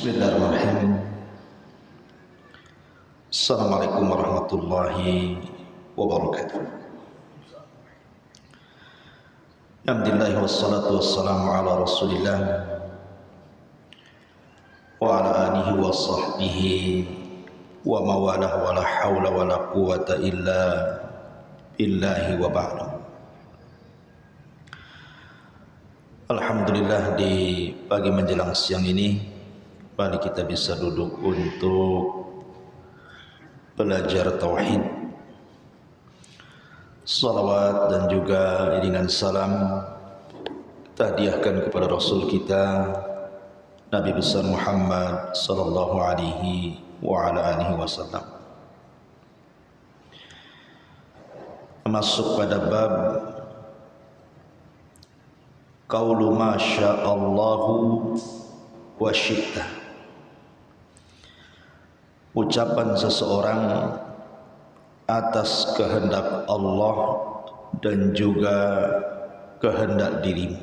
Bismillahirrahmanirrahim. Assalamualaikum warahmatullahi wabarakatuh. Alhamdulillah wassalatu wassalamu ala Rasulillah wa ala alihi wa sahbihi wa mawalah wa la hawla wa la quwata illa billahi wa ba'du. Alhamdulillah, di pagi menjelang siang ini mari kita bisa duduk untuk belajar tauhid. Salawat dan juga iringan salam kita hadiahkan kepada Rasul kita Nabi besar Muhammad sallallahu alaihi wa ala alihi wasallam. Masuk pada bab qaulu ma sya'allahu wa syi'ta. Ucapan seseorang atas kehendak Allah dan juga kehendak dirimu.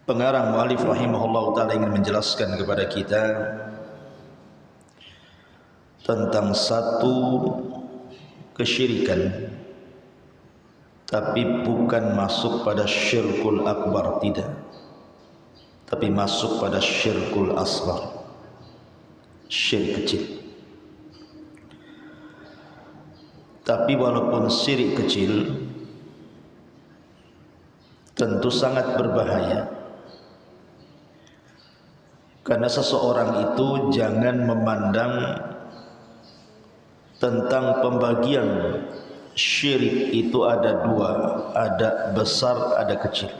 Pengarang mu'allif rahimahullah ta'ala ingin menjelaskan kepada kita tentang satu kesyirikan, tapi bukan masuk pada syirkul akbar, tidak, tapi masuk pada syirkul asghar, syirik kecil. Tapi walaupun syirik kecil tentu sangat berbahaya, karena seseorang itu jangan memandang tentang pembagian syirik itu ada dua, ada besar, ada kecil.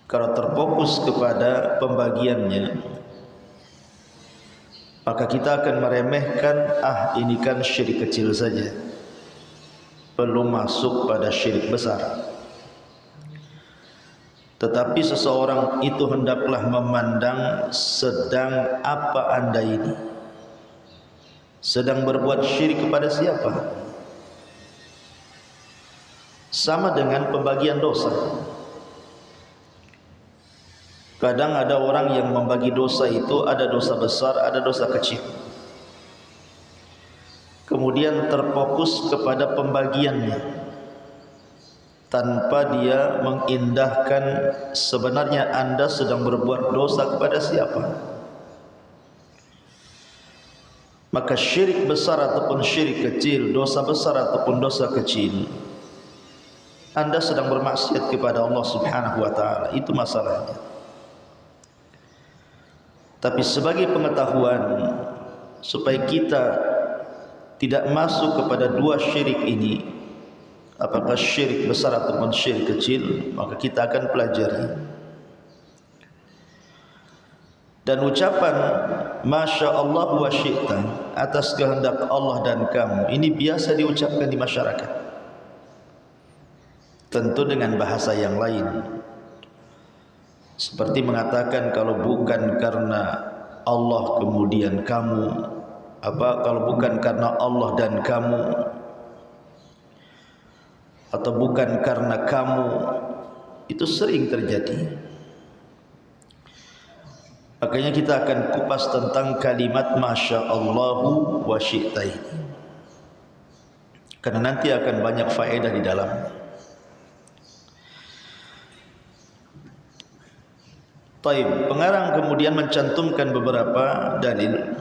Kalau terfokus kepada pembagiannya, maka kita akan meremehkan, ini kan syirik kecil saja, belum masuk pada syirik besar. Tetapi seseorang itu hendaklah memandang sedang apa anda ini, sedang berbuat syirik kepada siapa. Sama dengan pembagian dosa. Kadang ada orang yang membagi dosa itu, ada dosa besar, ada dosa kecil. Kemudian terfokus kepada pembagiannya, tanpa dia mengindahkan sebenarnya anda sedang berbuat dosa kepada siapa. Maka syirik besar ataupun syirik kecil, dosa besar ataupun dosa kecil, anda sedang bermaksiat kepada Allah subhanahu wa ta'ala, itu masalahnya. Tapi sebagai pengetahuan supaya kita tidak masuk kepada dua syirik ini, apakah syirik besar ataupun syirik kecil, maka kita akan pelajari. Dan ucapan Masya Allah wa syi'ta, atas kehendak Allah dan kamu, ini biasa diucapkan di masyarakat, tentu dengan bahasa yang lain, seperti mengatakan kalau bukan karena Allah kemudian kamu, kalau bukan karena Allah dan kamu, atau bukan karena kamu, itu sering terjadi. Makanya kita akan kupas tentang kalimat Masya Allahu wa syi'ta ini, karena nanti akan banyak faedah di dalamnya. Taib, pengarang kemudian mencantumkan beberapa dalil,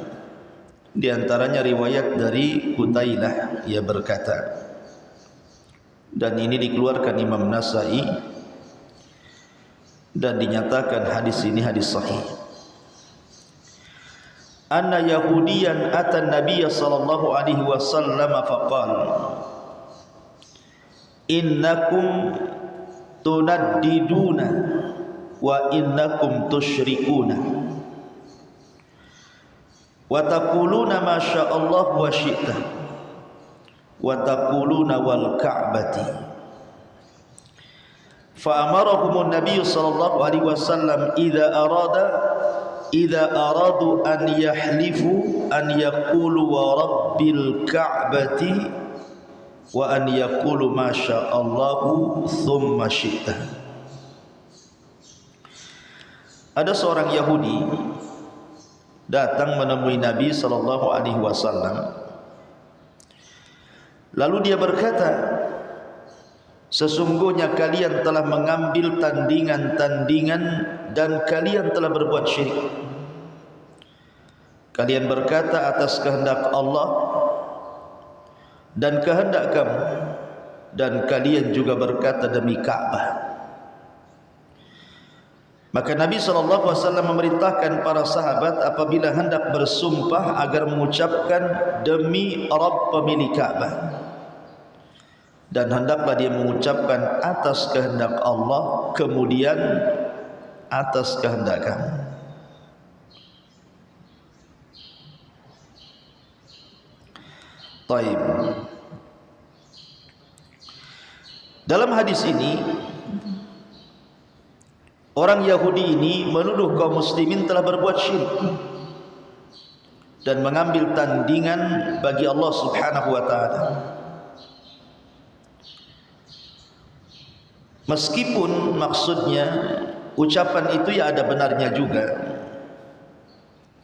di antaranya riwayat dari Qutailah, ia berkata, dan ini dikeluarkan Imam Nasai dan dinyatakan hadis ini hadis sahih. Anna Yahudiyan atan Nabiy sallallahu alaihi wasallam faqala innakum tunaddiduna wa innakum tusyrikuna wa taquluna ma syaa Allah wa syi'ta wa taquluna wal ka'bati. Fa amarahum an-nabiy sallallahu alaihi wasallam idza aradu an yahlifu an yaqulu wa rabbil ka'bati wa an yaqulu ma sya'allahu thumma syi'ta. Ada seorang Yahudi datang menemui Nabi sallallahu alaihi wasallam. Lalu dia berkata, sesungguhnya kalian telah mengambil tandingan-tandingan dan kalian telah berbuat syirik. Kalian berkata atas kehendak Allah dan kehendak kamu, dan kalian juga berkata demi Ka'bah. Maka Nabi SAW memerintahkan para sahabat apabila hendak bersumpah agar mengucapkan demi Rabb pemilik Ka'bah, dan hendaklah dia mengucapkan atas kehendak Allah, kemudian atas kehendak kamu. Taib. Dalam hadis ini, orang Yahudi ini menuduh kaum muslimin telah berbuat syirik dan mengambil tandingan bagi Allah Subhanahu wa taala. Meskipun maksudnya ucapan itu ya ada benarnya juga,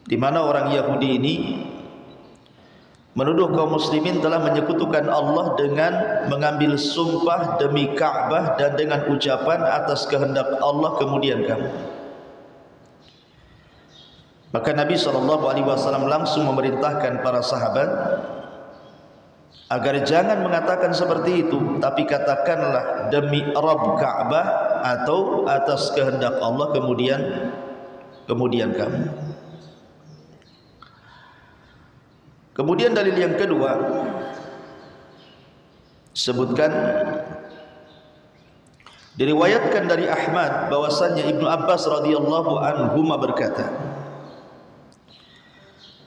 di mana orang Yahudi ini menuduh kaum muslimin telah menyekutukan Allah dengan mengambil sumpah demi Ka'bah dan dengan ucapan atas kehendak Allah kemudian kamu. Maka Nabi SAW langsung memerintahkan para sahabat agar jangan mengatakan seperti itu, tapi katakanlah demi Rabb Ka'bah atau atas kehendak Allah kemudian kamu. Kemudian dalil yang kedua, sebutkan diriwayatkan dari Ahmad bahwasannya Ibnu Abbas radhiyallahu anhuma berkata,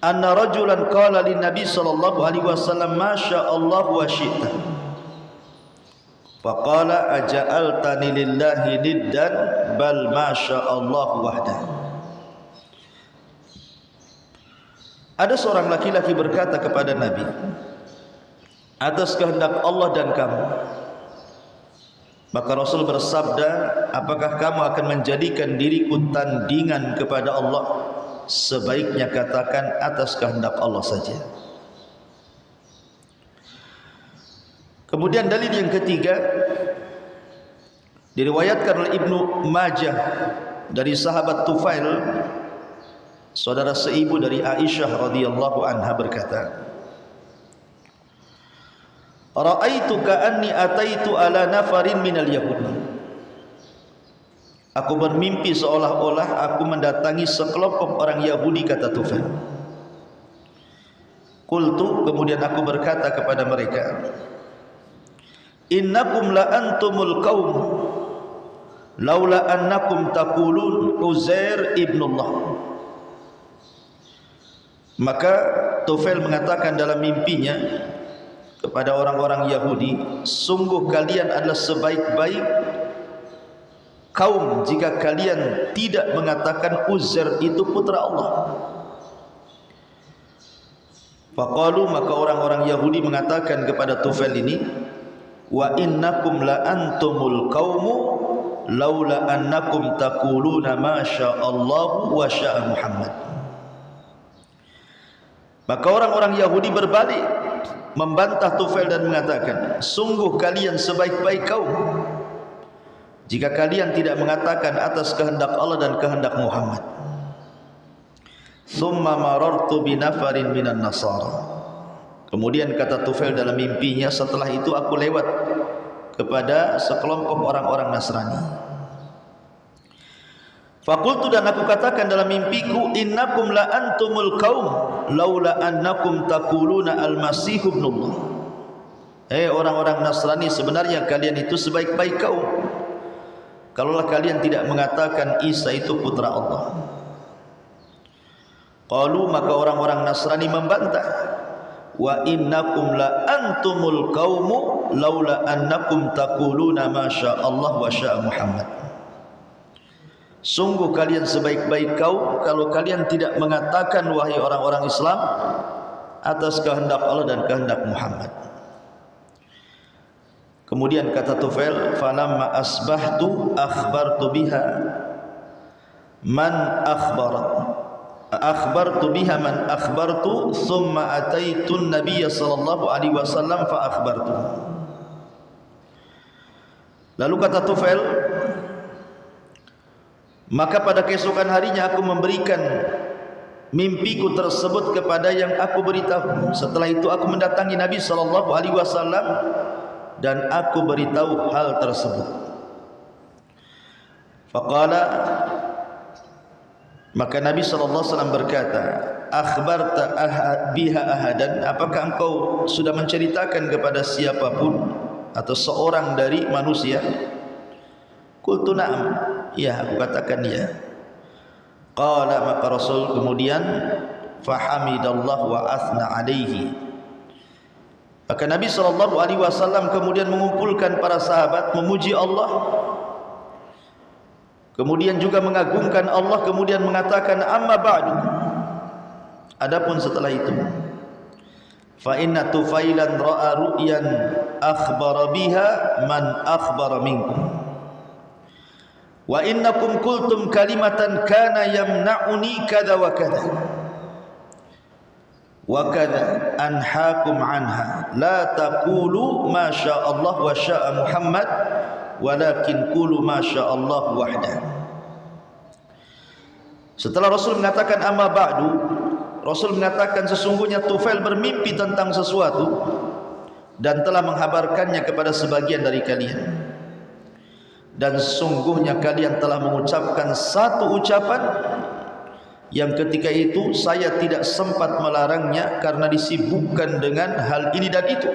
anna rajulan qala lin nabi sallallahu alaihi wasallam ma syaa Allah wa syi'ta, faqala aja'altani lillahi niddan bal ma syaa Allah wahdahu. Ada seorang laki-laki berkata kepada Nabi, atas kehendak Allah dan kamu. Maka Rasul bersabda, apakah kamu akan menjadikan diriku tandingan kepada Allah? Sebaiknya katakan atas kehendak Allah saja. Kemudian dalil yang ketiga diriwayatkan oleh Ibnu Majah dari sahabat Tufail, saudara seibu dari Aisyah radhiyallahu anha berkata, ra'aitu ka'anni ataitu ala nafarin minal yahud. Aku bermimpi seolah-olah aku mendatangi sekelompok orang Yahudi, kata Tufail. Qultu, kemudian aku berkata kepada mereka, innakum la antumul qaum laula annakum taqulun Uzair ibnullah. Maka Tufail mengatakan dalam mimpinya kepada orang-orang Yahudi, sungguh kalian adalah sebaik-baik kaum jika kalian tidak mengatakan Uzair itu putra Allah. Faqalu, maka orang-orang Yahudi mengatakan kepada Tufail ini, wa innakum la antumul qaumu laula annakum taquluna ma sya'allahu wa sya'a Muhammad. Maka orang-orang Yahudi berbalik membantah Tufail dan mengatakan, sungguh kalian sebaik-baik kaum jika kalian tidak mengatakan atas kehendak Allah dan kehendak Muhammad. Thumma marartu binafarin minan nasara. Kemudian kata Tufail dalam mimpinya, setelah itu aku lewat kepada sekelompok orang-orang Nasrani. Faqultu, dan aku katakan dalam mimpiku, innakum la antumul qaum laula annakum taquluna al-masih ibnullah. Orang-orang Nasrani, sebenarnya kalian itu sebaik-baik kaum kalaulah kalian tidak mengatakan Isa itu putra Allah. Qalu, maka orang-orang Nasrani membantah, wa innakum la antumul qaumu laula annakum taquluna ma syaa Allah wa syaa Muhammad. Sungguh kalian sebaik-baik kaum kalau kalian tidak mengatakan, wahai orang-orang Islam, atas kehendak Allah dan kehendak Muhammad. Kemudian kata Tufail, falamma asbahtu akhbartu biha man akhbartu biha man akhbartu thumma ataitu an-nabiy sallallahu alaihi wasallam fa akhbartu. Lalu kata Tufail, maka pada keesokan harinya aku memberikan mimpiku tersebut kepada yang aku beritahu. Setelah itu aku mendatangi Nabi sallallahu alaihi wasallam dan aku beritahu hal tersebut. Faqala, maka Nabi sallallahu alaihi wasallam berkata, akhbarta biha ahadan, apakah engkau sudah menceritakan kepada siapapun atau seorang dari manusia? Qultu na'am, ya, aku katakan ya. Qala, maka Rasul kemudian fahamidallah wa athna alaihi. Maka Nabi SAW kemudian mengumpulkan para sahabat, memuji Allah, kemudian juga mengagungkan Allah, kemudian mengatakan amma ba'du, adapun setelah itu, fa inna Tufailan ra'a ru'yan akhbara biha man akhbara minkum wa innakum qultum kalimatan kana yamna'uni kada wa kada wa kadza anhaakum anha la taqulu ma syaa Allah wa syaa Muhammad walakin qulu ma syaa Allah wahdah. Setelah Rasul mengatakan amma ba'du, Rasul mengatakan sesungguhnya Tufail bermimpi tentang sesuatu dan telah menghabarkannya kepada sebagian dari kalian, dan sesungguhnya kalian telah mengucapkan satu ucapan yang ketika itu saya tidak sempat melarangnya karena disibukkan dengan hal ini dan itu.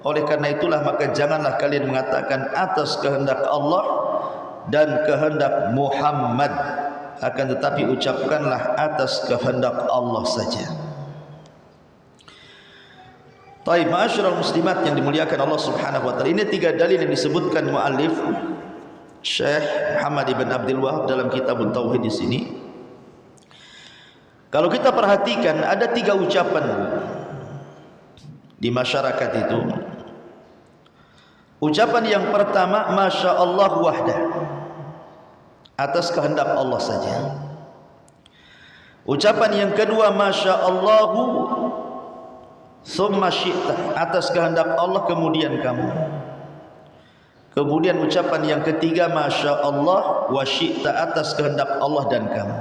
Oleh karena itulah maka janganlah kalian mengatakan atas kehendak Allah dan kehendak Muhammad, akan tetapi ucapkanlah atas kehendak Allah saja. Taib, ma'asyiral muslimat yang dimuliakan Allah Subhanahu wa taala. Ini 3 dalil yang disebutkan muallif Syekh Muhammad ibn Abdul Wahab dalam kitab Tauhid di sini. Kalau kita perhatikan ada 3 ucapan di masyarakat itu. Ucapan yang pertama masya Allah wahdah, atas kehendak Allah saja. Ucapan yang kedua masya Allahu summa syi'ta, atas kehendak Allah kemudian kamu. Kemudian ucapan yang ketiga masya Allah wa syi'ta, atas kehendak Allah dan kamu.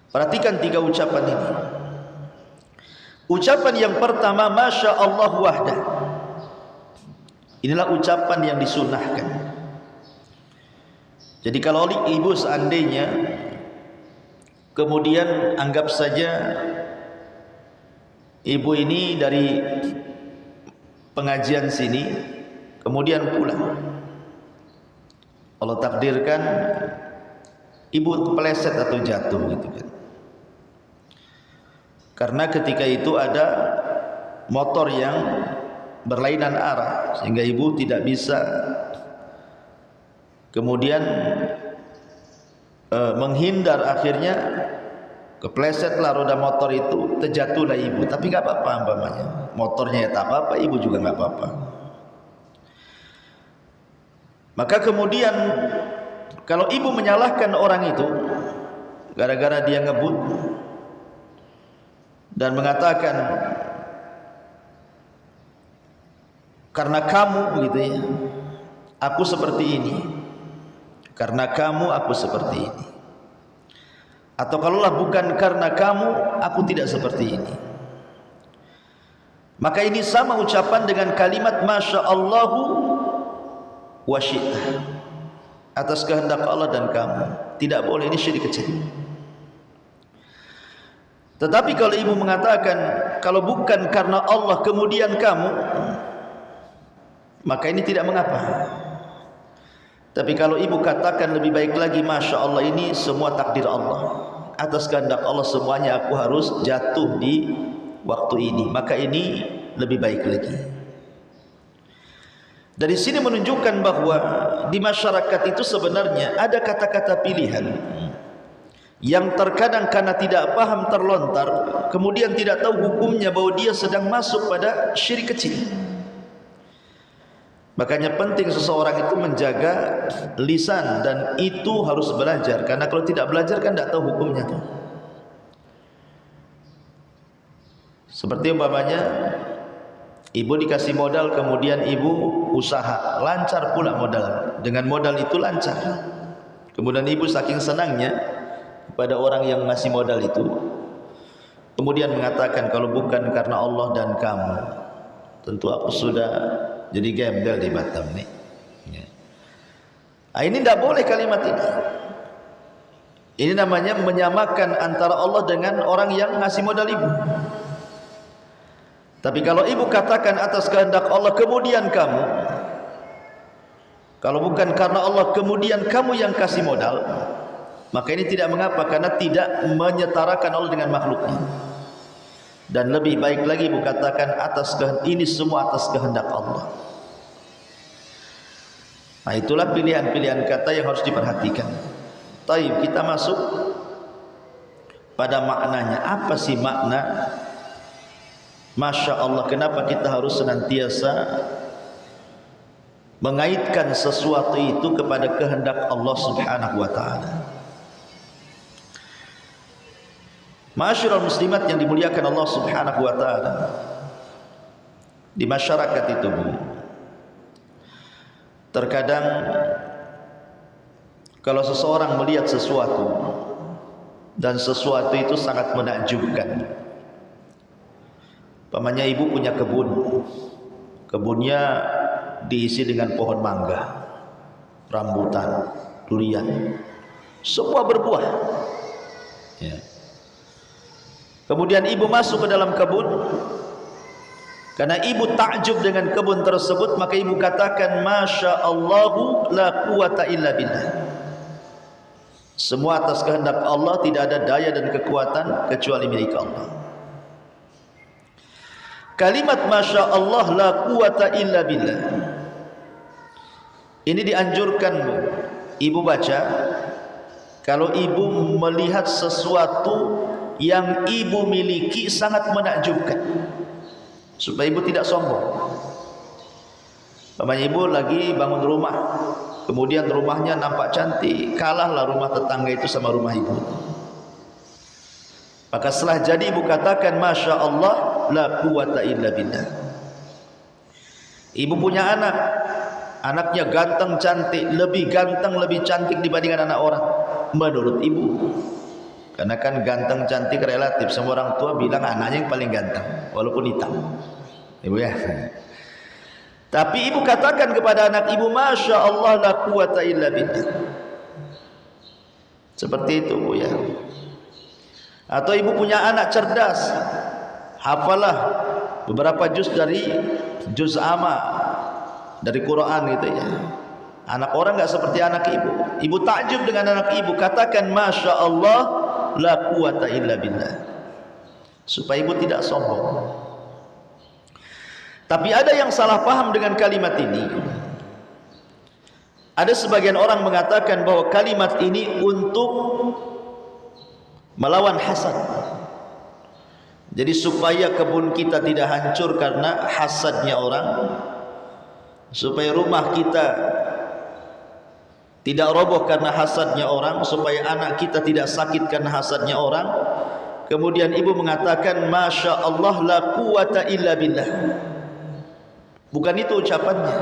Perhatikan 3 ucapan ini. Ucapan yang pertama masya Allah wahdah, inilah ucapan yang disunahkan. Jadi kalau ibu seandainya kemudian anggap saja ibu ini dari pengajian sini kemudian pulang, Allah takdirkan ibu kepleset atau jatuh gitu kan. Karena ketika itu ada motor yang berlainan arah sehingga ibu tidak bisa kemudian menghindar, akhirnya keplesetlah roda motor itu, terjatuhlah ibu. Tapi nggak apa-apa umpamanya, motornya ya tak apa-apa, ibu juga nggak apa-apa. Maka kemudian kalau ibu menyalahkan orang itu gara-gara dia ngebut dan mengatakan karena kamu gitu ya, aku seperti ini, karena kamu aku seperti ini, atau kalaulah bukan karena kamu aku tidak seperti ini, maka ini sama ucapan dengan kalimat masya Allahu wa syi'ta, atas kehendak Allah dan kamu. Tidak boleh, ini syirik kecil. Tetapi kalau ibu mengatakan kalau bukan karena Allah kemudian kamu, maka ini tidak mengapa. Tapi kalau ibu katakan lebih baik lagi masya Allah, ini semua takdir Allah, atas kehendak Allah semuanya aku harus jatuh di waktu ini, maka ini lebih baik lagi. Dari sini menunjukkan bahwa di masyarakat itu sebenarnya ada kata-kata pilihan yang terkadang karena tidak paham terlontar, kemudian tidak tahu hukumnya bahwa dia sedang masuk pada syirik kecil. Makanya penting seseorang itu menjaga lisan, dan itu harus belajar, karena kalau tidak belajar kan tidak tahu hukumnya tuh. Seperti umpamanya ibu dikasih modal, kemudian ibu usaha, lancar pula modal. Dengan modal itu lancar. Kemudian ibu saking senangnya kepada orang yang ngasih modal itu, kemudian mengatakan, kalau bukan karena Allah dan kamu, tentu aku sudah jadi gembel di Batam nih. Ini tidak boleh kalimat ini. Ini namanya menyamakan antara Allah dengan orang yang ngasih modal ibu. Tapi kalau ibu katakan atas kehendak Allah kemudian kamu, kalau bukan karena Allah kemudian kamu yang kasih modal, maka ini tidak mengapa, karena tidak menyetarakan Allah dengan makhluknya. Dan lebih baik lagi ibu katakan ini semua atas kehendak Allah. Nah, itulah pilihan-pilihan kata yang harus diperhatikan. Taib, kita masuk pada maknanya. Apa sih makna Masya Allah? Kenapa kita harus senantiasa mengaitkan sesuatu itu kepada kehendak Allah Subhanahu wa ta'ala? Ma'asyiral muslimat yang dimuliakan Allah Subhanahu wa ta'ala, di masyarakat itu Bu, terkadang kalau seseorang melihat sesuatu dan sesuatu itu sangat menakjubkan. Pamannya ibu punya kebun, kebunnya diisi dengan pohon mangga, rambutan, durian, semua berbuah ya. Kemudian ibu masuk ke dalam kebun, karena ibu takjub dengan kebun tersebut, maka ibu katakan, Masya Allahu la quwata illa billah. Semua atas kehendak Allah, tidak ada daya dan kekuatan kecuali milik Allah. Kalimat Masya Allah la quwata illa billah ini dianjurkan Bu, ibu baca kalau ibu melihat sesuatu yang ibu miliki sangat menakjubkan, supaya ibu tidak sombong. Pamannya ibu lagi bangun rumah, kemudian rumahnya nampak cantik, kalahlah rumah tetangga itu sama rumah ibu. Maka setelah jadi ibu katakan Masya Allah la quwata illa billah. Ibu punya anak, anaknya ganteng cantik, lebih ganteng lebih cantik dibandingkan anak orang menurut ibu. Karena kan ganteng cantik relatif, semua orang tua bilang anaknya yang paling ganteng walaupun hitam, ibu ya. Tapi ibu katakan kepada anak ibu Masya Allah la quwata illa billah. Seperti itu Bu ya. Atau ibu punya anak cerdas, hafalah beberapa juz dari juz amma dari Quran gitu ya. Anak orang enggak seperti anak ibu. Ibu takjub dengan anak ibu, katakan Masya Allah la quwata illa billah, supaya ibu tidak sombong. Tapi ada yang salah paham dengan kalimat ini. Ada sebagian orang mengatakan bahwa kalimat ini untuk melawan hasad. Jadi supaya kebun kita tidak hancur karena hasadnya orang, supaya rumah kita tidak roboh karena hasadnya orang, supaya anak kita tidak sakit karena hasadnya orang. Kemudian ibu mengatakan Masya Allah la quwata illa billah. Bukan itu ucapannya.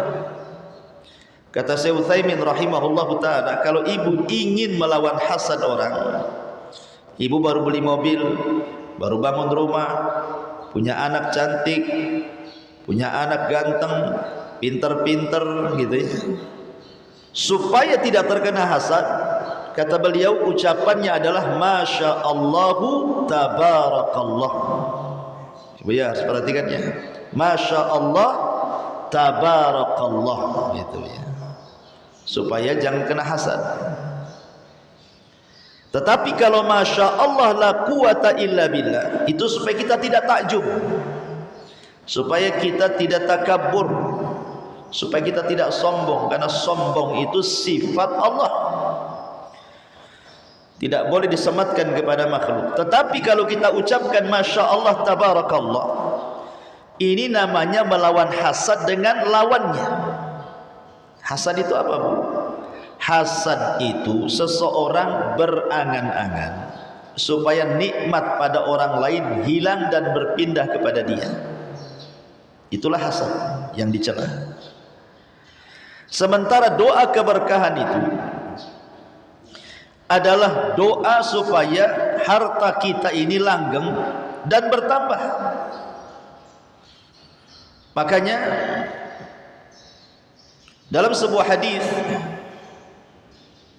Kata Syekh Utsaimin rahimahullahu ta'ala, kalau ibu ingin melawan hasad orang, ibu baru beli mobil, baru bangun rumah, punya anak cantik, punya anak ganteng, pinter-pinter gitu ya, supaya tidak terkena hasad, kata beliau ucapannya adalah Masya Allahu tabarakallah. Ibu ya harus perhatikan ya, Masya Allah tabarakallah gitu ya, supaya jangan kena hasad. Tetapi kalau Masya Allah la quwata illa billah, itu supaya kita tidak takjub, supaya kita tidak takabur, supaya kita tidak sombong, karena sombong itu sifat Allah. tidak boleh disematkan kepada makhluk. Tetapi kalau kita ucapkan Masya Allah Tabarakallah, ini namanya melawan hasad dengan lawannya. Hasad itu apa, Bu? Hasad itu seseorang berangan-angan supaya nikmat pada orang lain hilang dan berpindah kepada dia. Itulah hasad yang dicela. Sementara doa keberkahan itu adalah doa supaya harta kita ini langgeng dan bertambah. Makanya dalam sebuah hadis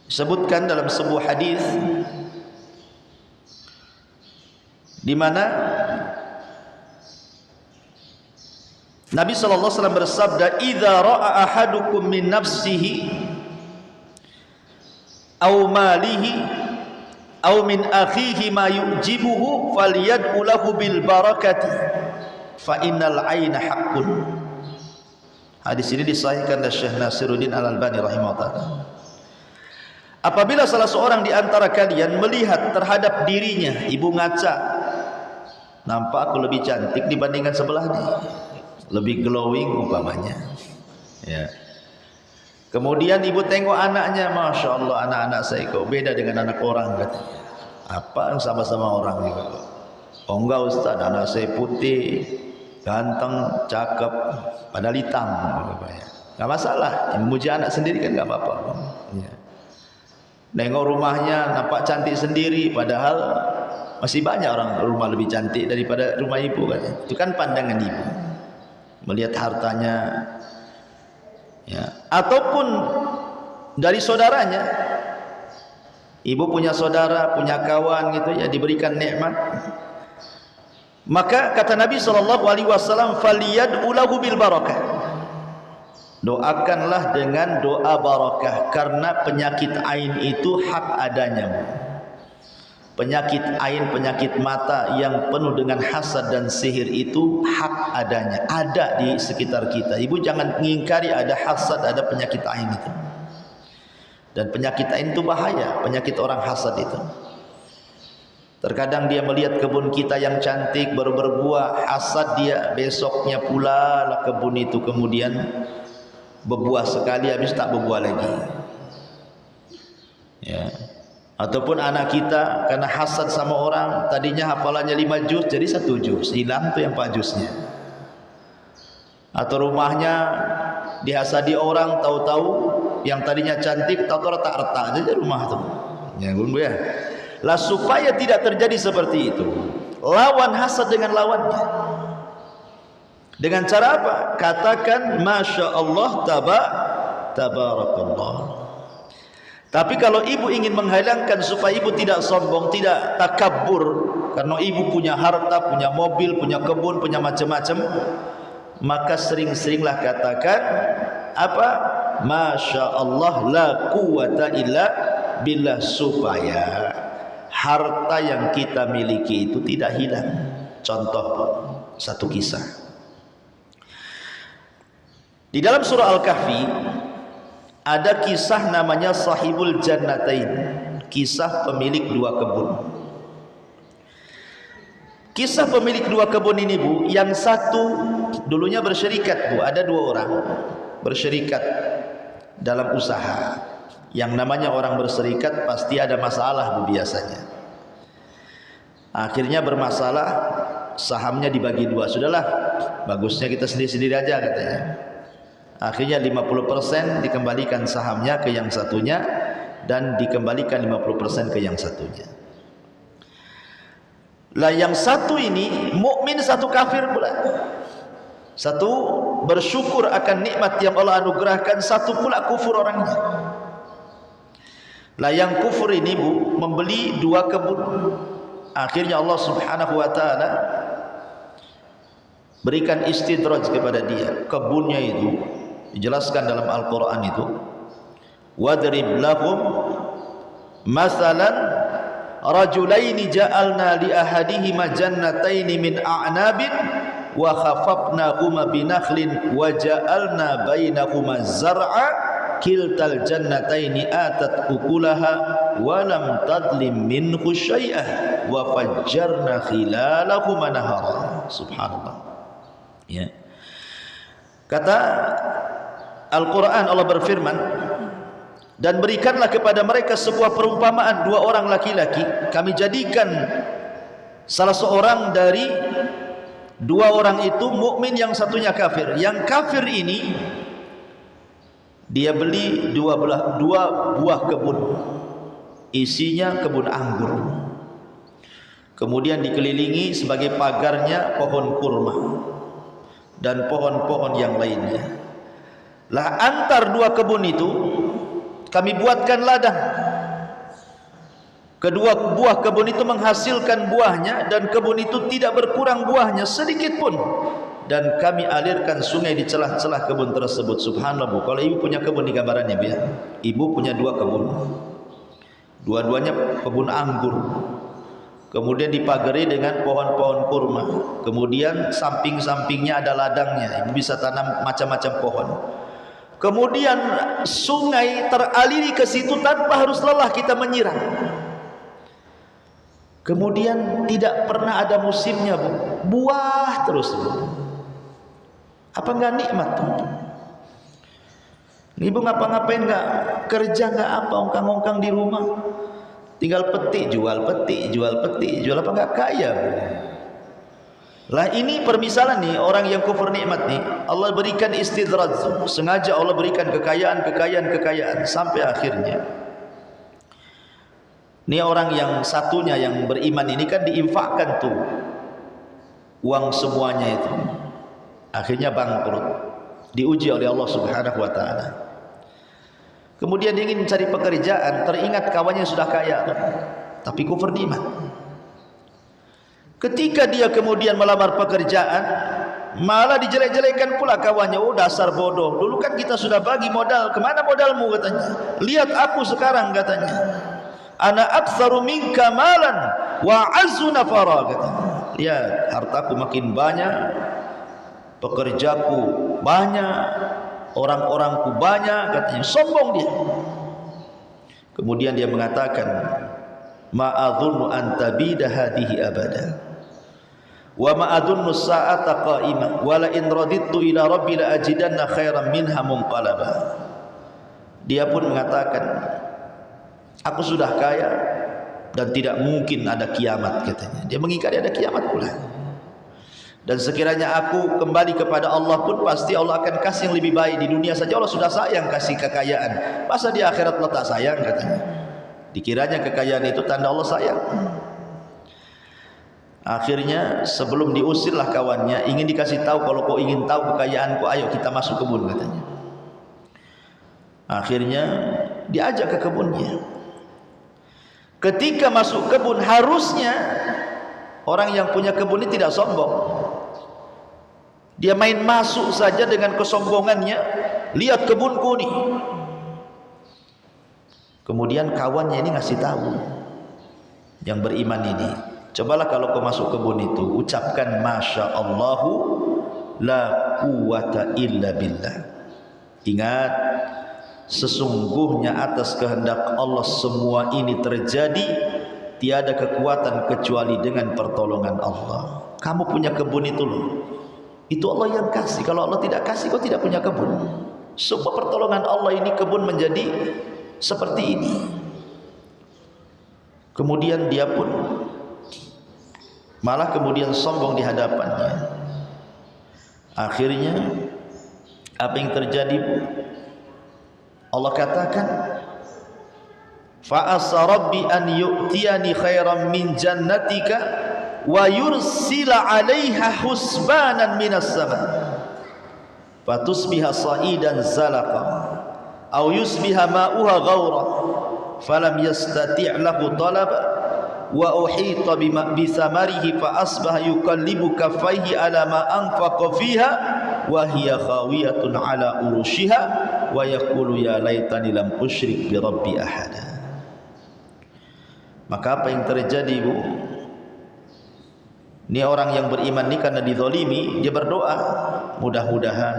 disebutkan, dalam sebuah hadis di mana Nabi sallallahu alaihi wasallam bersabda, "Idza ra'a ahadukum min nafsihi aw malihi aw min akhihi ma yujibuhu falyad'u lahu bil barakati fa innal 'aina haqqun." Hadis ini disahihkan oleh Syekh Nasiruddin Al-Albani rahimahullah. Apabila salah seorang di antara kalian melihat terhadap dirinya, ibu ngaca, nampak aku lebih cantik dibandingkan sebelahnya, lebih glowing umpamanya, ya. Kemudian ibu tengok anaknya, Masya Allah, anak-anak saya kok beda dengan anak orang, katanya. Apa sama-sama orang juga? Oh enggak Ustaz, anak saya putih, ganteng, cakep, padahal hitam. Enggak masalah, memuji anak sendiri kan enggak apa-apa, ya. Nengok rumahnya nampak cantik sendiri, padahal masih banyak orang rumah lebih cantik daripada rumah ibu, kan? Itu kan pandangan ibu. Melihat hartanya, ya. Ataupun dari saudaranya, ibu punya saudara, punya kawan gitu ya, diberikan nikmat. Maka kata Nabi SAW, "Faliyad'u lahu bil barakah." Doakanlah dengan doa barakah, karena penyakit ain itu hak adanya. Penyakit ain, penyakit mata yang penuh dengan hasad dan sihir itu hak adanya, ada di sekitar kita. Ibu jangan mengingkari ada hasad, ada penyakit ain itu. Dan penyakit ain itu bahaya, penyakit orang hasad itu. Terkadang dia melihat kebun kita yang cantik baru berbuah, hasad dia, besoknya pula lah kebun itu kemudian berbuah sekali, habis tak berbuah lagi, ya. Ataupun anak kita karena hasad sama orang, tadinya hafalannya 5 juz jadi 1 juz, hilang tuh yang 4 juznya. Atau rumahnya dihasadi orang, tahu-tahu yang tadinya cantik tahu-tahu retak-retak saja rumah tuh, ya Bu ya. Lah supaya tidak terjadi seperti itu, lawan hasad dengan lawannya. Dengan cara apa? Katakan Masya Allah Tabarakallah. Tapi kalau ibu ingin menghilangkan supaya ibu tidak sombong, tidak takabur, karena ibu punya harta, punya mobil, punya kebun, punya macam-macam, maka sering-seringlah katakan apa? Masya Allah la quwata illa billah, supaya harta yang kita miliki itu tidak hilang. Contoh satu kisah. Di dalam surah Al-Kahfi ada kisah namanya Sahibul Jannatain, kisah pemilik 2 kebun. Kisah pemilik 2 kebun ini, Bu, yang satu dulunya bersyirikat, Bu, ada 2 orang bersyirikat dalam usaha. Yang namanya orang berserikat pasti ada masalah, Bu, biasanya. Akhirnya bermasalah, sahamnya dibagi 2. Sudahlah, bagusnya kita sendiri-sendiri aja, katanya. Akhirnya 50% dikembalikan sahamnya ke yang satunya, dan dikembalikan 50% ke yang satunya. Lah yang satu ini mukmin, satu kafir pula. Satu bersyukur akan nikmat yang Allah anugerahkan, satu pula kufur orangnya. Lah yang kufur ini, Bu, membeli 2 kebun. Akhirnya Allah Subhanahu wa taala berikan istidraj kepada dia. Kebunnya itu dijelaskan dalam Al-Quran itu, wadrib lahum masalan rajulaini ja'alna li ahadihima jannataini min a'nabin wa khafafnahuma binakhlin wa ja'alna bainahuma zar'a kiltal jannataini atat ukulaha wa lam tadlim minhu syai'ah wa fajjarna khilalahuma nahara. Subhanallah. Ya. Kata Al-Quran, Allah berfirman, dan berikanlah kepada mereka sebuah perumpamaan dua orang laki-laki. Kami jadikan salah seorang dari dua orang itu mukmin, yang satunya kafir. Yang kafir ini dia beli dua buah kebun, isinya kebun anggur. Kemudian dikelilingi sebagai pagarnya pohon kurma dan pohon-pohon yang lainnya. Lah antar dua kebun itu kami buatkan ladang. Kedua buah kebun itu menghasilkan buahnya, dan kebun itu tidak berkurang buahnya sedikit pun. Dan kami alirkan sungai di celah-celah kebun tersebut. Subhanallah Bu, kalau ibu punya kebun di gambarannya Bu ya. Ibu punya dua kebun, dua-duanya kebun anggur. Kemudian dipagari dengan pohon-pohon kurma. Kemudian samping-sampingnya ada ladangnya, ibu bisa tanam macam-macam pohon. Kemudian sungai teraliri ke situ tanpa harus lelah kita menyiram. Kemudian tidak pernah ada musimnya Bu, buah terus Bu. Apa enggak nikmat tuh? Ibu ngapa-ngapain, enggak kerja, enggak apa, ongkang-ongkang di rumah, tinggal petik, jual apa, enggak kaya Bu. Lah ini permisalan nih orang yang kufur nikmat nih. Allah berikan istidraj, sengaja Allah berikan kekayaan sampai akhirnya ini orang yang satunya yang beriman ini kan diinfakkan tuh uang semuanya itu, akhirnya bangkrut, diuji oleh Allah Subhanahu wa taala. Kemudian dia ingin mencari pekerjaan, teringat kawannya sudah kaya tapi kufur nikmat. Ketika dia kemudian melamar pekerjaan, malah dijelek-jelekan pula kawannya. Oh dasar bodoh, dulu kan kita sudah bagi modal, kemana modalmu katanya. Lihat aku sekarang katanya, ana aktsaru minka malan wa azzu nafara katanya. Lihat hartaku makin banyak, pekerjaku banyak, orang-orangku banyak katanya. Sombong dia. Kemudian dia mengatakan, ma'adhunnu an tabida hadhihi abada wa ma'adhunnu sa'ata qa'imah wa la in radittu ila rabbi la ajidanna khairan minha munqalaba. Dia pun mengatakan, aku sudah kaya dan tidak mungkin ada kiamat katanya. Dia mengingkari ada kiamat pula. Dan sekiranya aku kembali kepada Allah pun pasti Allah akan kasih yang lebih baik. Di dunia saja Allah sudah sayang kasih kekayaan, masa di akhirat Allah tak sayang katanya. Dikiranya kekayaan itu tanda Allah sayang. Akhirnya sebelum diusirlah kawannya, ingin dikasih tahu, kalau kau ingin tahu kekayaanku, ayo kita masuk kebun katanya. Akhirnya diajak ke kebunnya. Ketika masuk kebun, harusnya orang yang punya kebun ini tidak sombong. Dia main masuk saja dengan kesombongannya, lihat kebunku nih. Kemudian kawannya ini ngasih tahu, yang beriman ini, cobalah kalau kau masuk kebun itu, ucapkan Masya Allahu la quwata illa billah. Ingat, sesungguhnya atas kehendak Allah semua ini terjadi, tiada kekuatan kecuali dengan pertolongan Allah. Kamu punya kebun itu loh, itu Allah yang kasih. Kalau Allah tidak kasih, kau tidak punya kebun. Semua pertolongan Allah ini, kebun menjadi seperti ini. Kemudian dia pun malah kemudian sombong di hadapannya. Akhirnya apa yang terjadi? Allah katakan, fa asa rabbi an yu'tiyani khairan min jannatika wa yursila 'alaiha husbanan minas sama fatusbiha sa'idan zalaqa aw yusbiha ma'uha ghawra falam yastati' lahu talaba wa uhita bi thamarihi fa asbaha yuqallibu kaffaihi ala ma anfaqa fiha wa hiya khawiyatun ala urushiha wa yaqulu ya laitani lam usyrik bi rabbi ahada. Maka apa yang terjadi Bu? Ini orang yang beriman ini karena dizalimi, dia berdoa, mudah-mudahan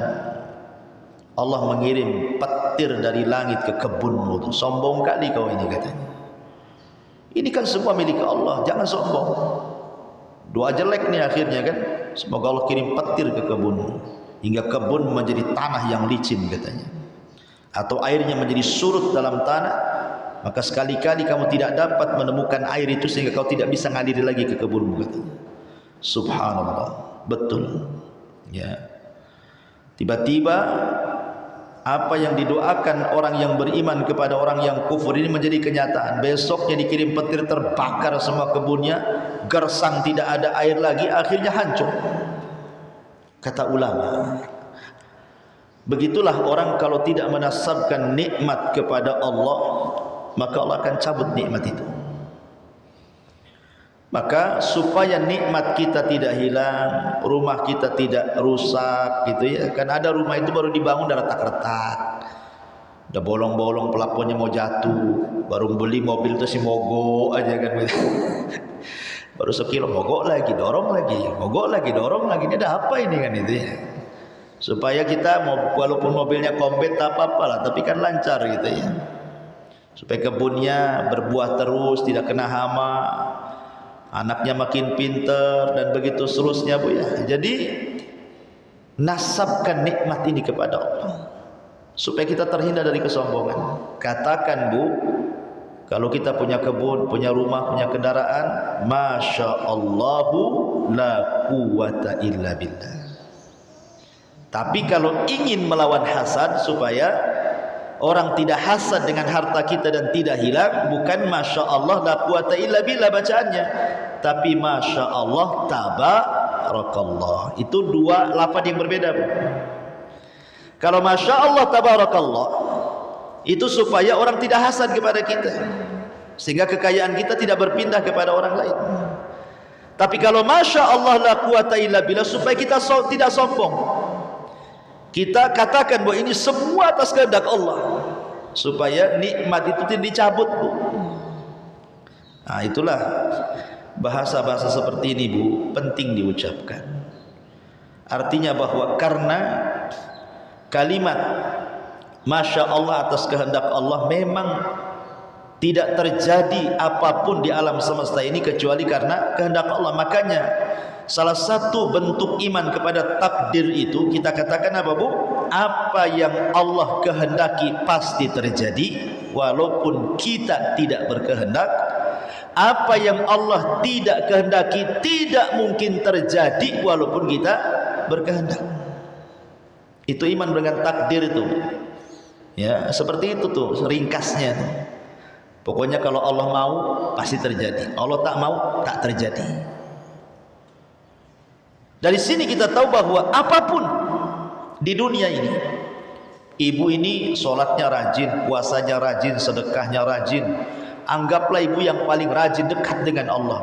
Allah mengirim petir dari langit ke kebunmu. Sombong kali kau ini, katanya. Ini kan semua milik Allah, jangan sombong. Doa jelek nih akhirnya kan. Semoga Allah kirim petir ke kebunmu hingga kebun menjadi tanah yang licin, katanya. Atau airnya menjadi surut dalam tanah, maka sekali-kali kamu tidak dapat menemukan air itu sehingga kau tidak bisa ngaliri lagi ke kebunmu, katanya. Subhanallah, betul. Ya. Tiba-tiba apa yang didoakan orang yang beriman kepada orang yang kufur ini menjadi kenyataan. Besoknya dikirim petir, terbakar semua kebunnya, gersang tidak ada air lagi, akhirnya hancur. Kata ulama, begitulah orang kalau tidak menasabkan nikmat kepada Allah, maka Allah akan cabut nikmat itu. Maka supaya nikmat kita tidak hilang, rumah kita tidak rusak, gitu ya. Kan ada rumah itu baru dibangun udah retak-retak, udah bolong-bolong, pelafonnya mau jatuh, baru beli mobil itu si mogok aja kan. Baru sekilo mogok lagi, dorong lagi, mogok lagi, dorong lagi. Ini ada apa ini kan itu ya. Supaya kita walaupun mobilnya kompet tak apa-apa lah, tapi kan lancar gitu ya. Supaya kebunnya berbuah terus, tidak kena hama, anaknya makin pintar dan begitu seterusnya, Bu ya. Jadi nasabkan nikmat ini kepada Allah supaya kita terhindar dari kesombongan. Katakan, Bu, kalau kita punya kebun, punya rumah, punya kendaraan, Masya Allahu la quwata illa billah. Tapi kalau ingin melawan hasad supaya orang tidak hasad dengan harta kita dan tidak hilang, bukan Masya Allah la quwata illa billah bacaannya, tapi Masya Allah tabarakallah. Itu dua lafaz yang berbeda. Kalau Masya Allah tabarakallah itu supaya orang tidak hasad kepada kita, sehingga kekayaan kita tidak berpindah kepada orang lain. Tapi kalau Masya Allah la quwata illa billah supaya kita tidak sombong. Kita katakan bahwa ini semua atas kehendak Allah, supaya nikmat itu tidak dicabut, Bu. Nah, itulah bahasa-bahasa seperti ini, Bu, penting diucapkan. Artinya bahwa karena kalimat Masya Allah atas kehendak Allah memang tidak terjadi apapun di alam semesta ini kecuali karena kehendak Allah. Makanya salah satu bentuk iman kepada takdir itu kita katakan apa, Bu? Apa yang Allah kehendaki pasti terjadi walaupun kita tidak berkehendak. Apa yang Allah tidak kehendaki tidak mungkin terjadi walaupun kita berkehendak. Itu iman dengan takdir itu. Ya, seperti itu tuh ringkasnya tuh. Pokoknya kalau Allah mau pasti terjadi. Allah tak mau tak terjadi. Dari sini kita tahu bahwa apapun di dunia ini, ibu ini sholatnya rajin, puasanya rajin, sedekahnya rajin, anggaplah ibu yang paling rajin, dekat dengan Allah.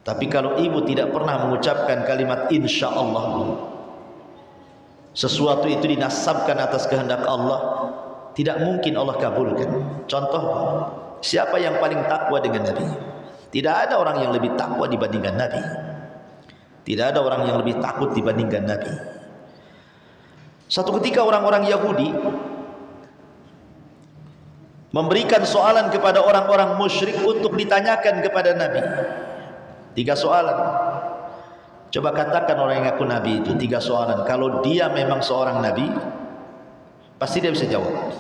Tapi kalau ibu tidak pernah mengucapkan kalimat insya Allah, sesuatu itu dinasabkan atas kehendak Allah, tidak mungkin Allah kabulkan. Contoh, siapa yang paling takwa dengan Nabi? Tidak ada orang yang lebih takwa dibandingkan Nabi. Tidak ada orang yang lebih takut dibandingkan Nabi. Satu ketika orang-orang Yahudi memberikan soalan kepada orang-orang musyrik untuk ditanyakan kepada Nabi. 3 soalan. Coba katakan orang yang ngaku Nabi itu 3 soalan. Kalau dia memang seorang Nabi, pasti dia bisa jawab.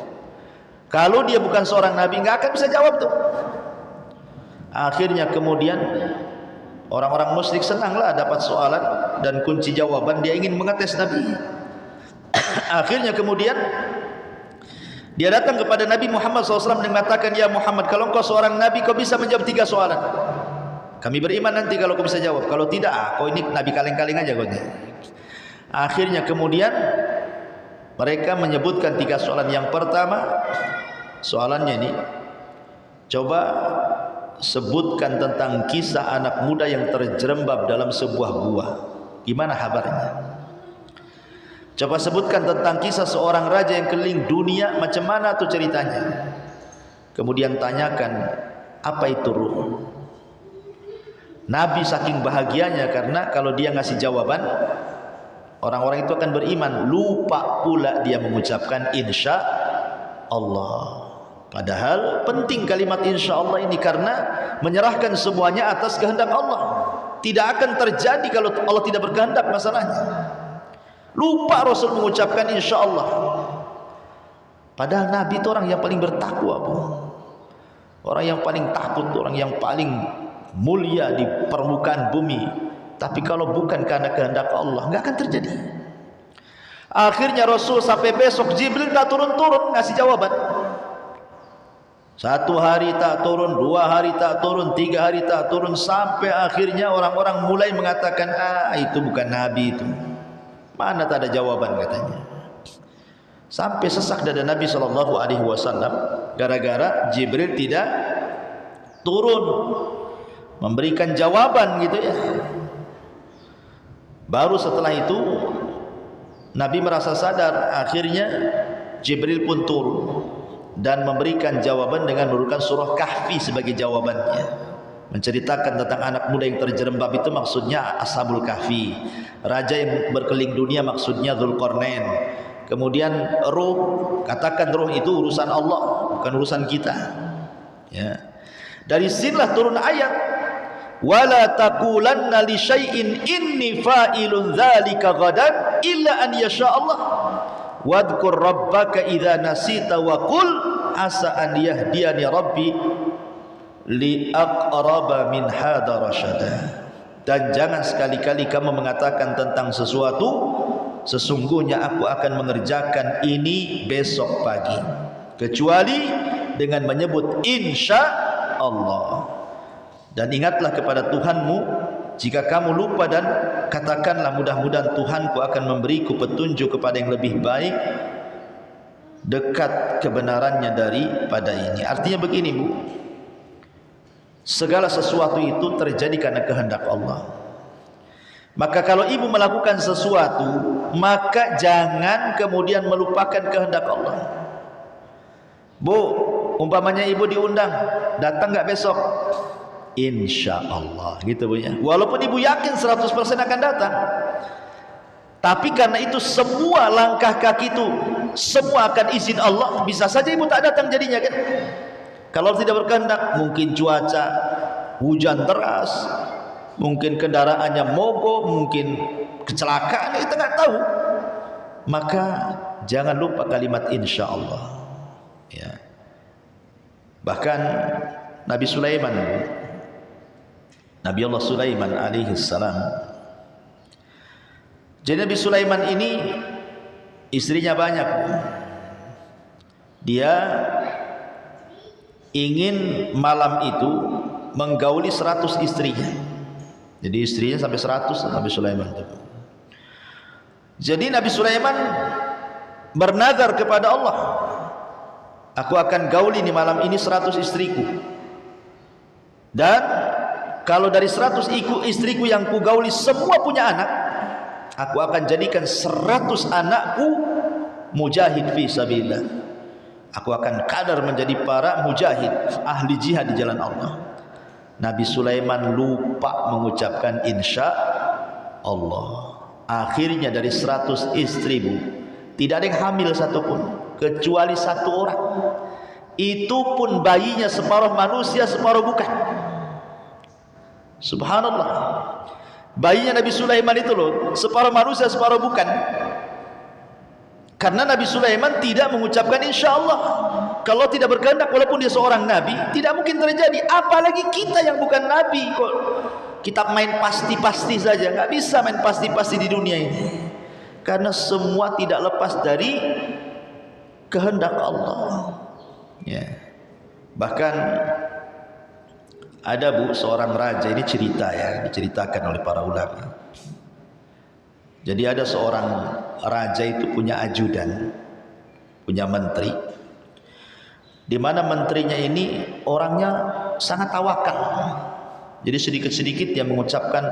Kalau dia bukan seorang Nabi, nggak akan bisa jawab tuh. Akhirnya kemudian orang-orang musyrik senanglah dapat soalan dan kunci jawaban. Dia ingin mengetes Nabi. Akhirnya kemudian dia datang kepada Nabi Muhammad SAW dan mengatakan, ya Muhammad, kalau engkau seorang Nabi, kau bisa menjawab 3 soalan. Kami beriman nanti kalau kau bisa jawab. Kalau tidak, kau ini Nabi kaleng-kaleng aja kau ini. Akhirnya kemudian mereka menyebutkan 3 soalan. Yang pertama, soalannya ini, coba sebutkan tentang kisah anak muda yang terjerembab dalam sebuah gua. Gimana kabarnya? Coba sebutkan tentang kisah seorang raja yang keliling dunia, macam mana tuh ceritanya? Kemudian tanyakan, apa itu ruh? Nabi saking bahagianya karena kalau dia ngasih jawaban, Orang-orang itu akan beriman, lupa pula dia mengucapkan insya Allah. Padahal penting kalimat insya Allah ini karena menyerahkan semuanya atas kehendak Allah. Tidak akan terjadi kalau Allah tidak berkehendak masalahnya. Lupa Rasul mengucapkan insya Allah. Padahal Nabi itu orang yang paling bertakwa, Bu. Orang yang paling takut, orang yang paling mulia di permukaan bumi. Tapi kalau bukan karena kehendak Allah, nggak akan terjadi. Akhirnya Rasul sampai besok Jibril nggak turun-turun ngasih jawaban. 1 hari tak turun, 2 hari tak turun, 3 hari tak turun, sampai akhirnya orang-orang mulai mengatakan, itu bukan Nabi itu. Mana tak ada jawaban katanya. Sampai sesak dada Nabi SAW gara-gara Jibril tidak turun memberikan jawaban gitu ya. Baru setelah itu Nabi merasa sadar, akhirnya Jibril pun turun dan memberikan jawaban dengan menurunkan surah Kahfi sebagai jawabannya, menceritakan tentang anak muda yang terjerembab. Itu maksudnya Ashabul Kahfi, raja yang berkeliling dunia maksudnya Dzulqarnain. Kemudian ruh, katakan ruh itu urusan Allah, bukan urusan kita ya. Dari sinilah turun ayat, wala taqulanna li syai'in inni fa'ilun dzalika ghadan illa an yasha Allah wadhkur rabbaka idza nasita wa qul asa an yahdiyani rabbi li aqraba min hadha rasyada. Dan jangan sekali-kali kamu mengatakan tentang sesuatu, sesungguhnya aku akan mengerjakan ini besok pagi, kecuali dengan menyebut insya Allah. Dan ingatlah kepada Tuhanmu jika kamu lupa, dan katakanlah mudah-mudahan Tuhanku akan memberiku petunjuk kepada yang lebih baik, dekat kebenarannya daripada ini. Artinya begini, Bu, segala sesuatu itu terjadi karena kehendak Allah. Maka kalau ibu melakukan sesuatu, maka jangan kemudian melupakan kehendak Allah. Bu, umpamanya ibu diundang, datang nggak besok? Insya Allah, gitu Bu ya. Walaupun ibu yakin 100% akan datang, tapi karena itu semua langkah kaki itu semua akan izin Allah, bisa saja ibu tak datang jadinya kan. Kalau tidak berkehendak, mungkin cuaca hujan deras, mungkin kendaraannya mogok, mungkin kecelakaan, kita nggak tahu. Maka jangan lupa kalimat insya Allah ya. Bahkan Nabi Sulaiman, Nabi Allah Sulaiman alaihi salam, jadi Nabi Sulaiman ini istrinya banyak. Dia ingin malam itu menggauli 100 istrinya. Jadi istrinya sampai 100 Nabi Sulaiman. Jadi Nabi Sulaiman bernazar kepada Allah, aku akan gauli di malam ini 100 istriku. Dan kalau dari 100 istriku yang ku gauli semua punya anak, aku akan jadikan 100 anakku mujahid fi sabilillah. Aku akan kadar menjadi para mujahid, ahli jihad di jalan Allah. Nabi Sulaiman lupa mengucapkan insya Allah. Akhirnya dari 100 istri, Bu, tidak ada yang hamil satupun, kecuali 1 orang. Itu pun bayinya separuh manusia separuh bukan. Subhanallah. Bayinya Nabi Sulaiman itu loh, separuh manusia separuh bukan. Karena Nabi Sulaiman tidak mengucapkan insya Allah. Kalau tidak berkehendak, walaupun dia seorang nabi, tidak mungkin terjadi. Apalagi kita yang bukan nabi, kok kita main pasti-pasti saja. Nggak bisa main pasti-pasti di dunia ini, karena semua tidak lepas dari kehendak Allah ya. Bahkan ada, Bu, seorang raja, ini cerita ya, diceritakan oleh para ulama. Jadi ada seorang raja itu punya ajudan, punya menteri, di mana menterinya ini orangnya sangat tawakal. Jadi sedikit-sedikit dia mengucapkan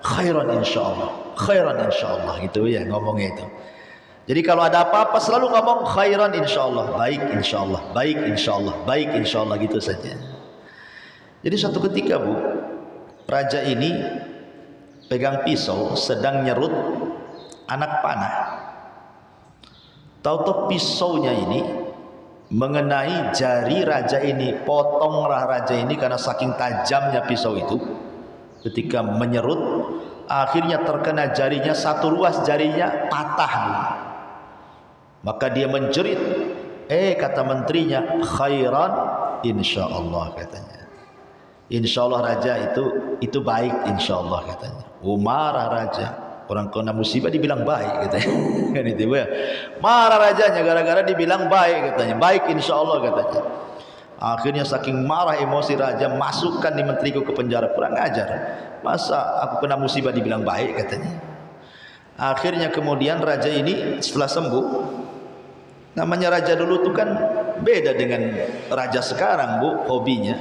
khairan insyaallah, khairan insyaallah, gitu ya ngomongnya itu. Jadi kalau ada apa-apa selalu ngomong khairan insyaallah, baik insyaallah, baik insyaallah, baik insyaallah, gitu saja. Jadi suatu ketika, Bu, raja ini pegang pisau sedang nyerut anak panah. Tahu-tahu pisaunya ini mengenai jari raja ini, potonglah raja ini karena saking tajamnya pisau itu. Ketika menyerut, akhirnya terkena jarinya, satu ruas jarinya patah. Maka dia menjerit, kata menterinya, khairan insyaallah katanya. Insyaallah raja itu baik insyaallah katanya. Marah raja, orang kena musibah dibilang baik katanya. Kan itu ya. Marah rajanya gara-gara dibilang baik katanya. Baik insyaallah katanya. Akhirnya saking marah emosi raja, masukkan di menteriku ke penjara. Kurang ajar. Masa aku kena musibah dibilang baik katanya. Akhirnya kemudian raja ini setelah sembuh, namanya raja dulu tuh kan beda dengan raja sekarang Bu, hobinya.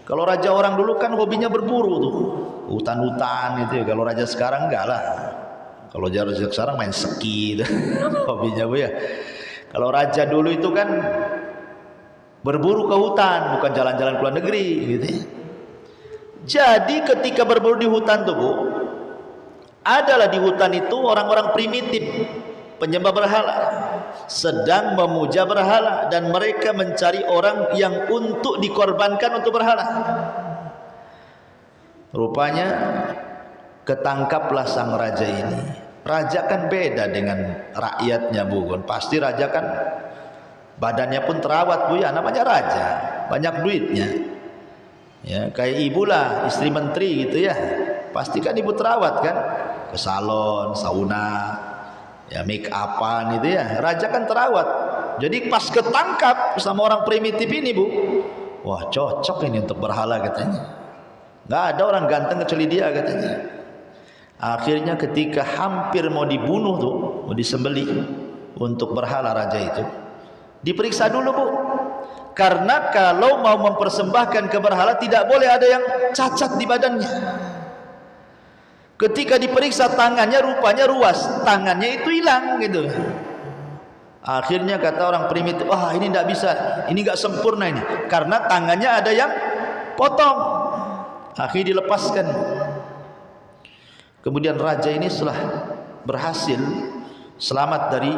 Kalau raja orang dulu kan hobinya berburu tuh, hutan-hutan itu ya. Kalau raja sekarang enggak lah. Kalau raja sekarang main ski hobinya Bu ya. Kalau raja dulu itu kan berburu ke hutan, bukan jalan-jalan ke luar negeri gitu ya. Jadi ketika berburu di hutan tuh Bu, adalah di hutan itu orang-orang primitif, penyembah berhala, sedang memuja berhala, dan mereka mencari orang yang untuk dikorbankan untuk berhala. Rupanya ketangkaplah sang raja ini. Raja kan beda dengan rakyatnya Bu, pasti raja kan badannya pun terawat Bu ya, namanya raja, banyak duitnya ya, kayak ibu lah, istri menteri gitu ya, pasti kan ibu terawat kan, ke salon, sauna ya, make upan itu ya. Raja kan terawat. Jadi pas ketangkap sama orang primitif ini Bu, wah cocok ini untuk berhala katanya. Nggak ada orang ganteng kecuali dia katanya. Akhirnya ketika hampir mau dibunuh tuh, mau disembelih untuk berhala raja itu, diperiksa dulu Bu, karena kalau mau mempersembahkan ke berhala tidak boleh ada yang cacat di badannya. Ketika diperiksa tangannya, rupanya ruas tangannya itu hilang gitu. Akhirnya kata orang primitif, wah ini tidak bisa, ini nggak sempurna ini, karena tangannya ada yang potong. Akhirnya dilepaskan. Kemudian raja ini setelah berhasil selamat dari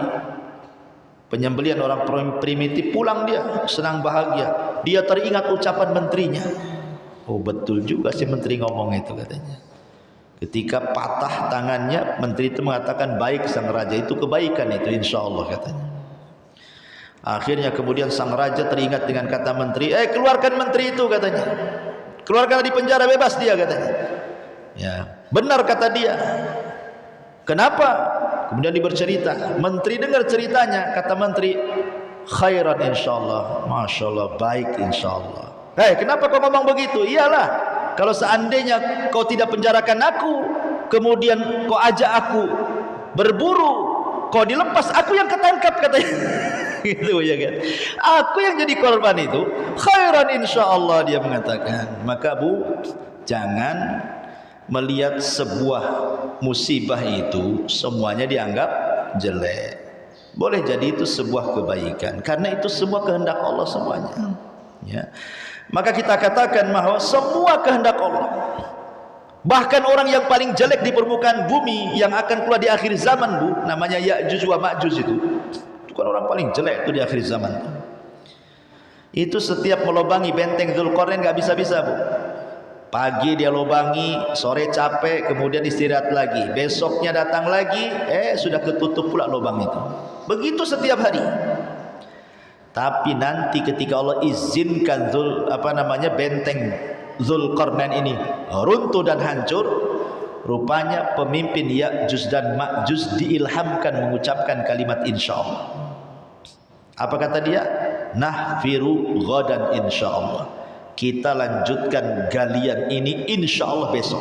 penyembelihan orang primitif, pulang dia senang bahagia. Dia teringat ucapan menterinya. Oh betul juga si menteri ngomong itu katanya. Ketika patah tangannya, menteri itu mengatakan baik sang raja, itu kebaikan itu insyaallah katanya. Akhirnya kemudian sang raja teringat dengan kata menteri, keluarkan menteri itu katanya. Keluarkan di penjara, bebas dia katanya. Ya, benar kata dia. Kenapa? Kemudian dia bercerita, menteri dengar ceritanya, kata menteri, khairan insyaallah, masyaallah, baik insyaallah. Kenapa kau ngomong begitu? Iyalah, kalau seandainya kau tidak penjarakan aku, kemudian kau ajak aku berburu, kau dilepas, aku yang ketangkap katanya. Gitu ya kan? Aku yang jadi korban itu, khairan insyaallah dia mengatakan. Maka Bu, jangan melihat sebuah musibah itu semuanya dianggap jelek. Boleh jadi itu sebuah kebaikan, karena itu semua kehendak Allah semuanya. Ya. Maka kita katakan bahwa semua kehendak Allah. Bahkan orang yang paling jelek di permukaan bumi yang akan keluar di akhir zaman Bu, namanya Ya'juj wa Ma'juj itu kan orang paling jelek itu di akhir zaman. Itu setiap melobangi benteng Dzulqarnain nggak bisa-bisa Bu. Pagi dia lobangi, sore capek, kemudian istirahat lagi, besoknya datang lagi, sudah ketutup pula lubang itu. Begitu setiap hari. Tapi nanti ketika Allah izinkan benteng Dzulqarnain ini runtuh dan hancur, rupanya pemimpin Ya'juj dan Ma'juj diilhamkan mengucapkan kalimat insyaallah. Apa kata dia? Nahfiru ghadan insyaallah. Kita lanjutkan galian ini insyaallah besok.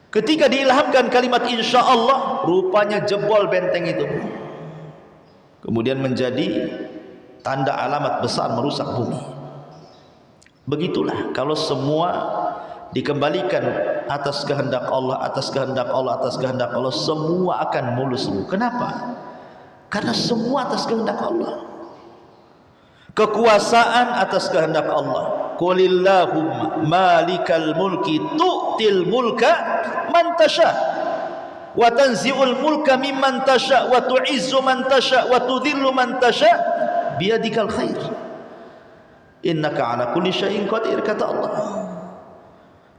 Ketika diilhamkan kalimat insyaallah, rupanya jebol benteng itu. Kemudian menjadi tanda alamat besar merusak bumi. Begitulah kalau semua dikembalikan atas kehendak Allah, atas kehendak Allah, atas kehendak Allah, semua akan mulus. Kenapa? Karena semua atas kehendak Allah. Kekuasaan atas kehendak Allah. Qulillahumma malikal mulki tu'til mulka man tasha. wa tanzi'ul mulka mimman tasha wa tu'izzu man tasha wa tudhillu man tasha biyadikal khair innaka ala kulli syai'in qadir, kata Allah.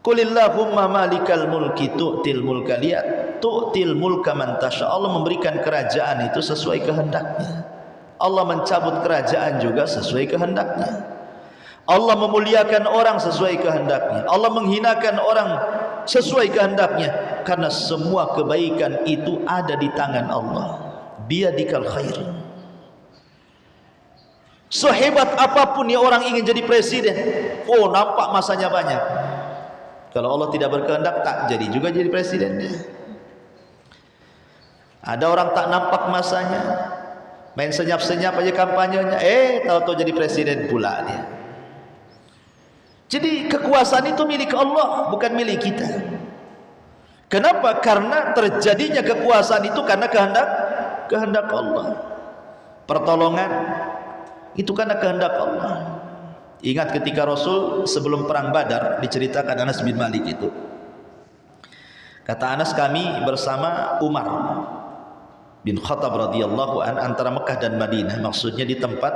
Qulillahumma malikal mulki tu'til mulka liyat tu'til mulka man tasha. Allah memberikan kerajaan itu sesuai kehendaknya. Allah mencabut kerajaan juga sesuai kehendaknya. Allah memuliakan orang sesuai kehendaknya. Allah menghinakan orang sesuai kehendaknya. Karena semua kebaikan itu ada di tangan Allah. Biyadikal khair. Sehebat apapun ya orang ingin jadi presiden, oh nampak masanya banyak. Kalau Allah tidak berkehendak, tak jadi juga jadi presidennya. Ada orang tak nampak masanya, main senyap-senyap aja kampanyenya, tahu-tahu jadi presiden pula dia. Jadi kekuasaan itu milik Allah, bukan milik kita. Kenapa? Karena terjadinya kekuasaan itu karena kehendak Allah. Pertolongan itu karena kehendak Allah. Ingat ketika Rasul sebelum perang Badar, diceritakan Anas bin Malik itu. Kata Anas, kami bersama Umar bin Khattab radhiyallahu an antara Mekah dan Madinah, maksudnya di tempat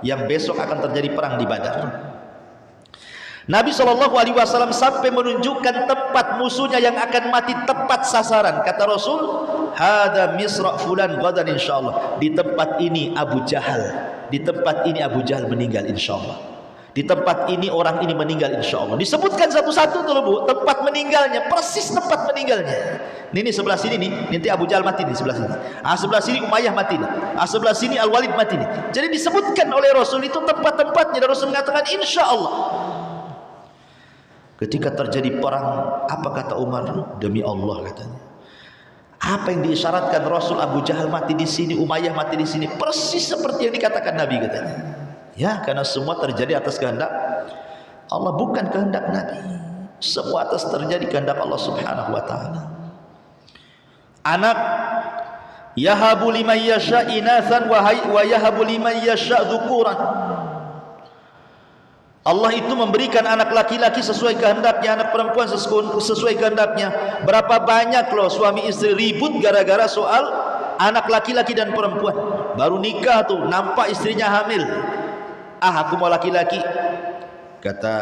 yang besok akan terjadi perang di Badar. Nabi SAW sampai menunjukkan tempat musuhnya yang akan mati tepat sasaran. Kata Rasul, hada misra fulan ghadan insyaallah. Di tempat ini Abu Jahal, di tempat ini Abu Jahal meninggal insyaallah. Di tempat ini orang ini meninggal insyaallah. Disebutkan satu-satu tuh Bu, tempat meninggalnya, persis tempat meninggalnya. Ini sebelah sini nih, nanti Abu Jahal mati nih sebelah sini. Sebelah sini Umayyah mati nih. Sebelah sini Al-Walid mati nih. Jadi disebutkan oleh Rasul itu tempat-tempatnya, dan Rasul mengatakan insyaallah. Ketika terjadi perang, apa kata Umar? Demi Allah katanya. Apa yang diisyaratkan Rasul, Abu Jahal mati di sini, Umayyah mati di sini, persis seperti yang dikatakan Nabi katanya. Ya, karena semua terjadi atas kehendak Allah, bukan kehendak Nabi. Semua atas terjadi kehendak Allah Subhanahu wa taala. Anak yahabu liman yasha inathan wa yahabu liman yasha dzukuran. Allah itu memberikan anak laki-laki sesuai kehendaknya, anak perempuan sesuai kehendaknya. Berapa banyak loh suami istri ribut gara-gara soal anak laki-laki dan perempuan. Baru nikah tuh nampak istrinya hamil. Aku mau laki-laki. Kata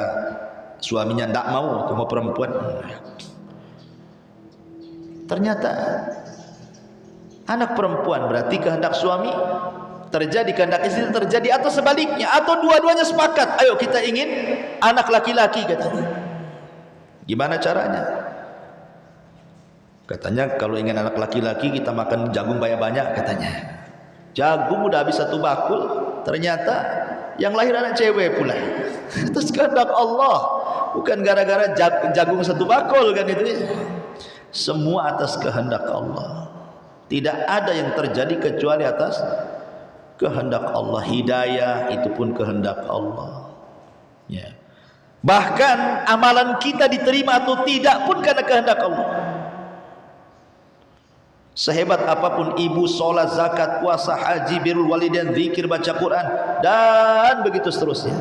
suaminya, ndak mau, aku mau perempuan. Ternyata anak perempuan, berarti kehendak suami terjadi, kehendak istri terjadi, atau sebaliknya, atau dua-duanya sepakat, ayo kita ingin anak laki-laki katanya. Gimana caranya? Katanya kalau ingin anak laki-laki kita makan jagung banyak-banyak katanya. Jagung udah habis satu bakul, ternyata yang lahir anak cewek pula. Itu kehendak Allah, bukan gara-gara jagung satu bakul kan itu ya. Semua atas kehendak Allah. Tidak ada yang terjadi kecuali atas kehendak Allah. Hidayah itu pun kehendak Allah. Ya. Bahkan amalan kita diterima atau tidak pun karena kehendak Allah. Sehebat apapun ibu, sholat, zakat, puasa, haji, birrul walidain, zikir, baca Quran, dan begitu seterusnya,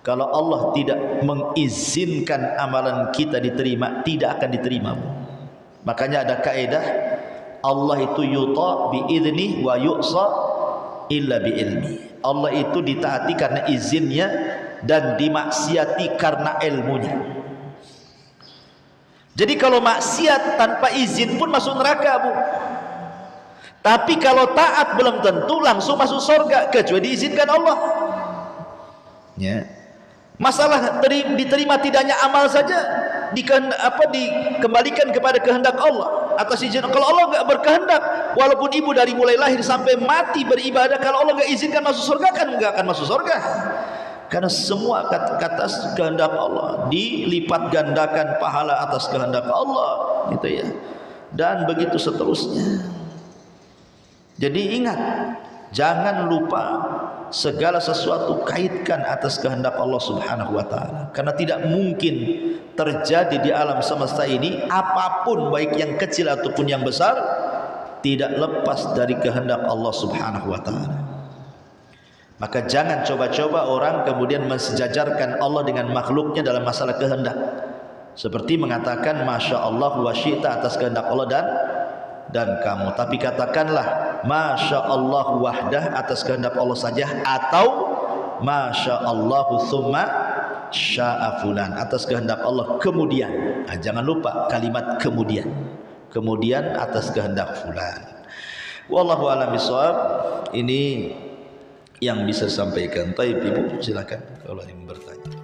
kalau Allah tidak mengizinkan amalan kita diterima, tidak akan diterima. Makanya ada kaidah, Allah itu yuta bi'idnih wa yu'sa illa bi'ilmi. Allah itu ditaati karena izinnya dan dimaksiati karena ilmunya. Jadi kalau maksiat tanpa izin pun masuk neraka Bu. Tapi kalau taat belum tentu langsung masuk surga kecuali diizinkan Allah. Ya. Masalah diterima tidaknya amal saja dikembalikan kepada kehendak Allah atas izin. Kalau Allah enggak berkehendak, walaupun ibu dari mulai lahir sampai mati beribadah, kalau Allah enggak izinkan masuk surga, kan enggak akan masuk surga. Karena semua atas kehendak Allah, dilipat gandakan pahala atas kehendak Allah, gitu ya. Dan begitu seterusnya. Jadi ingat, jangan lupa segala sesuatu kaitkan atas kehendak Allah Subhanahu wa taala. Karena tidak mungkin terjadi di alam semesta ini apapun, baik yang kecil ataupun yang besar, tidak lepas dari kehendak Allah Subhanahu wa taala. Maka jangan coba-coba orang kemudian mensejajarkan Allah dengan makhluknya dalam masalah kehendak. Seperti mengatakan Masya Allah wa syi'ta atas kehendak Allah dan kamu. Tapi katakanlah Masya Allah wahdah atas kehendak Allah saja, atau Masya Allah thumma sya'a fulan atas kehendak Allah kemudian. Nah, jangan lupa kalimat kemudian. Kemudian atas kehendak fulan. Wallahu a'lam bishawab. Ini yang bisa sampaikan. Baik Ibu, silakan kalau ingin bertanya.